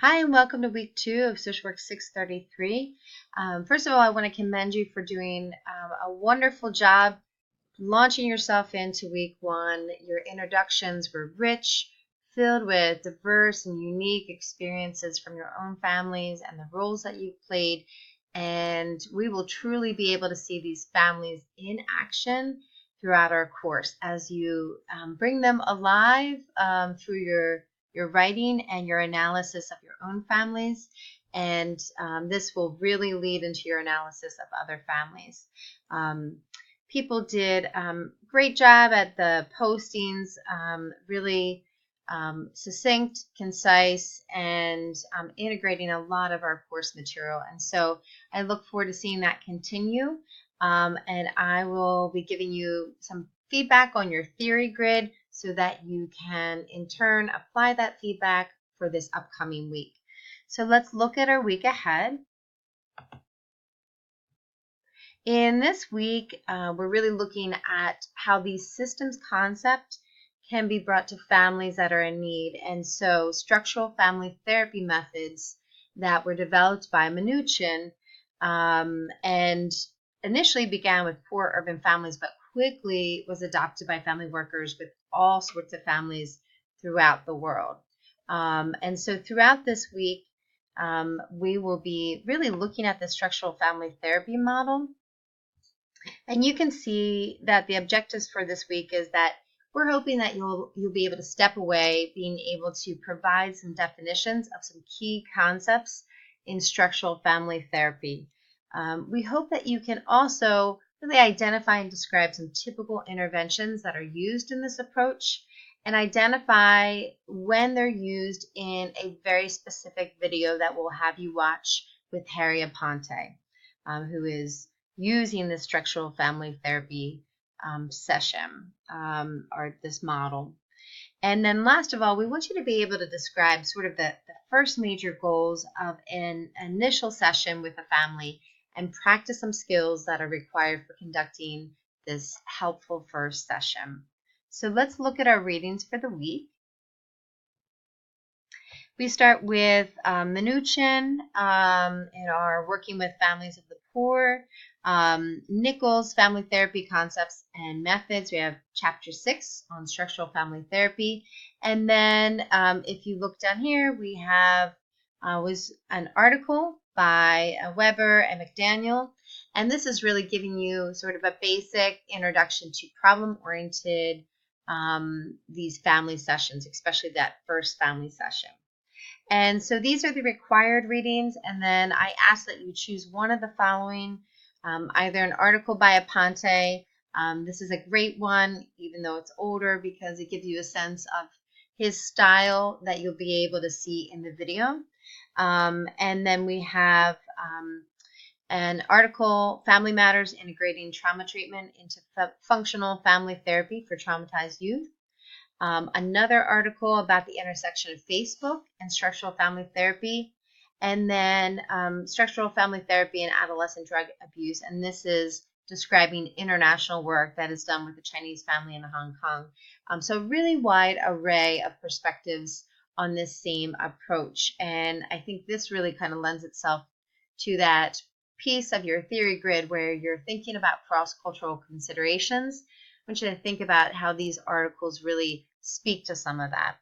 Hi, and welcome to week 2 of Social Work 633. First of all, I want to commend you for doing a wonderful job launching yourself into week 1. Your introductions were rich, filled with diverse and unique experiences from your own families and the roles that you've played. And we will truly be able to see these families in action throughout our course as you bring them alive through your writing and your analysis of your own families. And this will really lead into your analysis of other families. People did great job at the postings, really succinct, concise, and integrating a lot of our course material. And so I look forward to seeing that continue. And I will be giving you some feedback on your theory grid so that you can in turn apply that feedback for this upcoming week. So let's look at our week ahead. In this week, we're really looking at how these systems concept can be brought to families that are in need. And so structural family therapy methods that were developed by Minuchin and initially began with poor urban families, but quickly was adopted by family workers with all sorts of families throughout the world. And so throughout this week, we will be really looking at the structural family therapy model. And you can see that the objectives for this week is that we're hoping that you'll be able to step away, being able to provide some definitions of some key concepts in structural family therapy. We hope that you can also really identify and describe some typical interventions that are used in this approach and identify when they're used in a very specific video that we'll have you watch with Harry Aponte, who is using the structural family therapy session or this model. And then last of all, we want you to be able to describe sort of the first major goals of an initial session with a family and practice some skills that are required for conducting this helpful first session. So let's look at our readings for the week. We start with Minuchin in our Working with Families of the Poor, Nichols, Family Therapy Concepts and Methods. We have Chapter 6 on Structural Family Therapy. And then if you look down here, we have was an article by Weber and McDaniel. And this is really giving you sort of a basic introduction to problem-oriented these family sessions, especially that first family session. And so these are the required readings, and then I ask that you choose one of the following, either an article by Aponte. This is a great one, even though it's older, because it gives you a sense of his style that you'll be able to see in the video. And then we have an article, Family Matters, Integrating Trauma Treatment into Functional Family Therapy for Traumatized Youth. Another article about the intersection of Facebook and structural family therapy, and then structural family therapy and adolescent drug abuse. And this is describing international work that is done with a Chinese family in Hong Kong. So a really wide array of perspectives on this same approach. And I think this really kind of lends itself to that piece of your theory grid where you're thinking about cross-cultural considerations. I want you to think about how these articles really speak to some of that.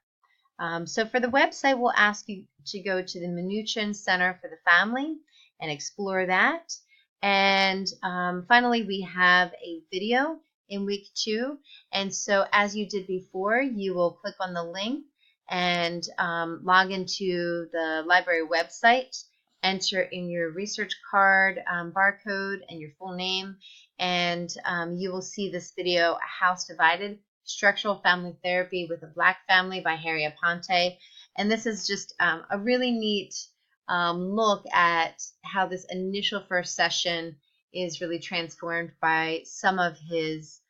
So for the website, we'll ask you to go to the Minuchin Center for the Family and explore that. And finally, we have a video in week 2. And so as you did before, you will click on the link and log into the library website, enter in your research card barcode and your full name, and you will see this video, A House Divided, Structural Family Therapy with a Black Family by Harry Aponte. And this is just a really neat look at how this initial first session is really transformed by some of his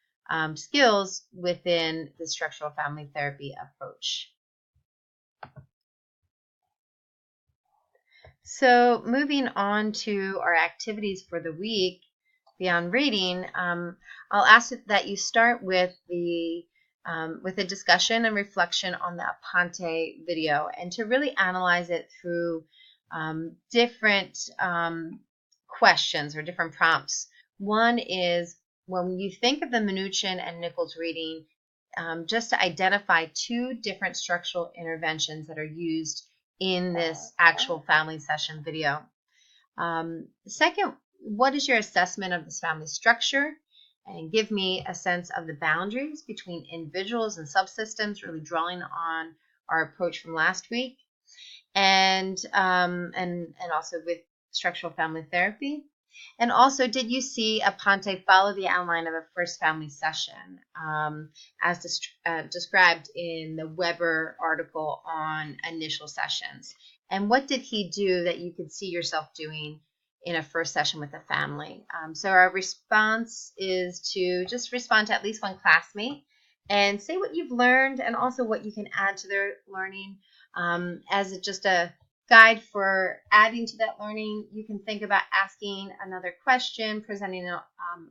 skills within the structural family therapy approach. So moving on to our activities for the week, beyond reading, I'll ask that you start with the with a discussion and reflection on the Aponte video, and to really analyze it through different questions or different prompts. One is, when you think of the Mnuchin and Nichols reading, just to identify two different structural interventions that are used in this actual family session video. Second, what is your assessment of this family structure? And give me a sense of the boundaries between individuals and subsystems, really drawing on our approach from last week, and also with structural family therapy. And also, did you see Aponte follow the outline of a first family session, as described in the Weber article on initial sessions? And what did he do that you could see yourself doing in a first session with a family? So our response is to just respond to at least one classmate and say what you've learned and also what you can add to their learning. As just a guide for adding to that learning, you can think about asking another question, presenting an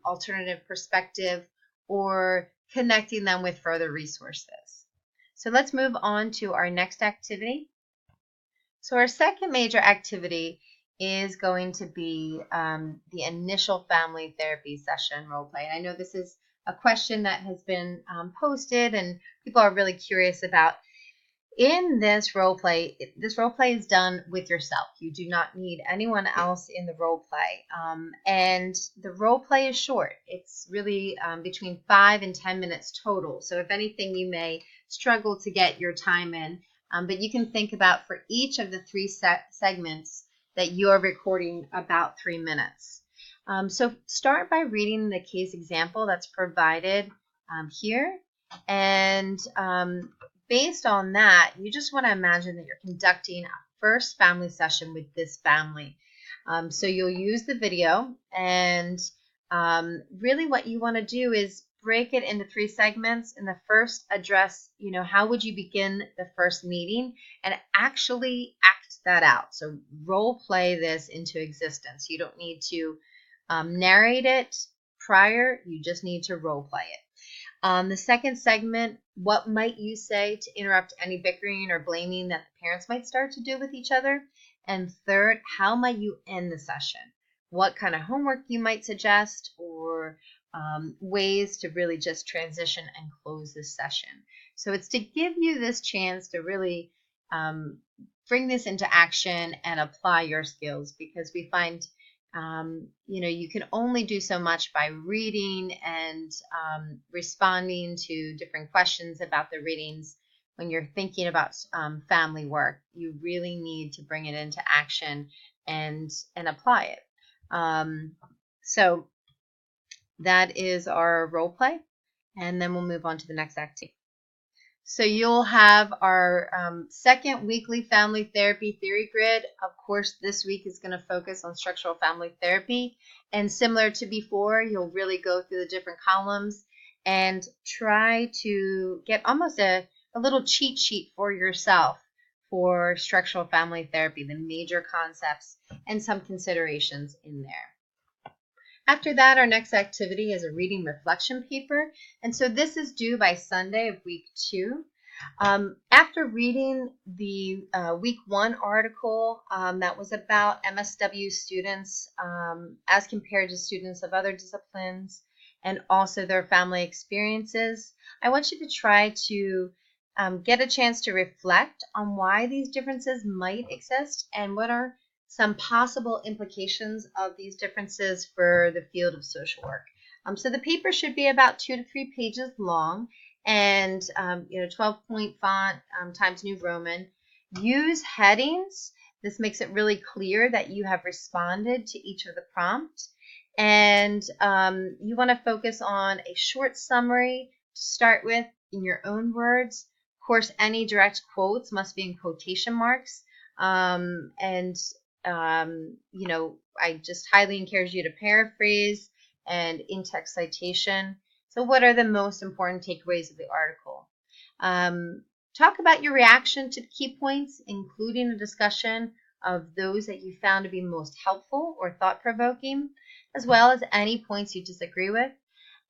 alternative perspective, or connecting them with further resources. So let's move on to our next activity. So our second major activity is going to be the initial family therapy session role play. And I know this is a question that has been posted and people are really curious about. In this role play is done with yourself. You do not need anyone else in the role play. And the role play is short. It's really between 5 and 10 minutes total. So if anything, you may struggle to get your time in. But you can think about, for each of the 3 segments, that you're recording about 3 minutes. So start by reading the case example that's provided here. And based on that, you just want to imagine that you're conducting a first family session with this family. So you'll use the video, and really what you want to do is break it into 3 segments. In the first, address, how would you begin the first meeting, and actually act that out. So role play this into existence. You don't need to narrate it prior. You just need to role play it. The second segment, what might you say to interrupt any bickering or blaming that the parents might start to do with each other? And third, how might you end the session? What kind of homework you might suggest, or ways to really just transition and close this session. So it's to give you this chance to really bring this into action and apply your skills, because we find you can only do so much by reading and responding to different questions about the readings. When you're thinking about family work, you really need to bring it into action and apply it. So that is our role play, and then we'll move on to the next activity. So you'll have our second weekly family therapy theory grid. Of course, this week is going to focus on structural family therapy. And similar to before, you'll really go through the different columns and try to get almost a little cheat sheet for yourself for structural family therapy, the major concepts and some considerations in there. After that, our next activity is a reading reflection paper. And so this is due by Sunday of week 2. After reading the week 1 article that was about MSW students as compared to students of other disciplines and also their family experiences, I want you to try to get a chance to reflect on why these differences might exist and what are some possible implications of these differences for the field of social work. So the paper should be about 2 to 3 pages long, and 12-point font Times New Roman. Use headings. This makes it really clear that you have responded to each of the prompts, and you want to focus on a short summary to start with in your own words. Of course, any direct quotes must be in quotation marks, I just highly encourage you to paraphrase and in-text citation. So what are the most important takeaways of the article? Talk about your reaction to the key points, including a discussion of those that you found to be most helpful or thought-provoking, as well as any points you disagree with.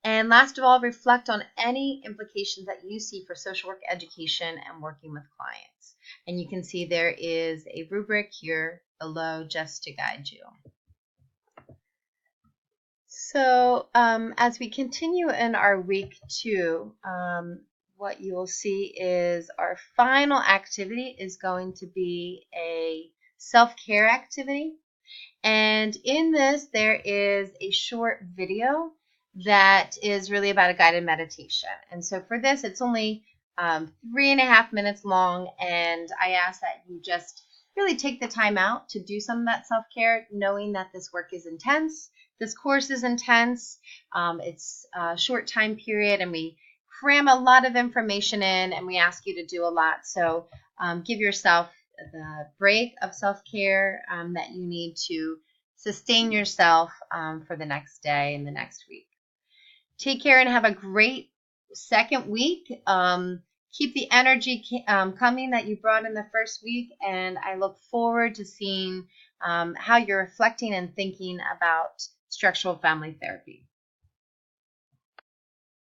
And last of all, reflect on any implications that you see for social work education and working with clients. And you can see there is a rubric here below just to guide you. So as we continue in our week 2, what you will see is our final activity is going to be a self-care activity. And in this, there is a short video that is really about a guided meditation. And so for this, it's only 3.5 minutes long. And I ask that you just really take the time out to do some of that self-care, knowing that this work is intense. This course is intense. It's a short time period, and we cram a lot of information in, and we ask you to do a lot. So give yourself the break of self-care that you need to sustain yourself for the next day and the next week. Take care and have a great second week. Keep the energy coming that you brought in the first week, and I look forward to seeing how you're reflecting and thinking about structural family therapy.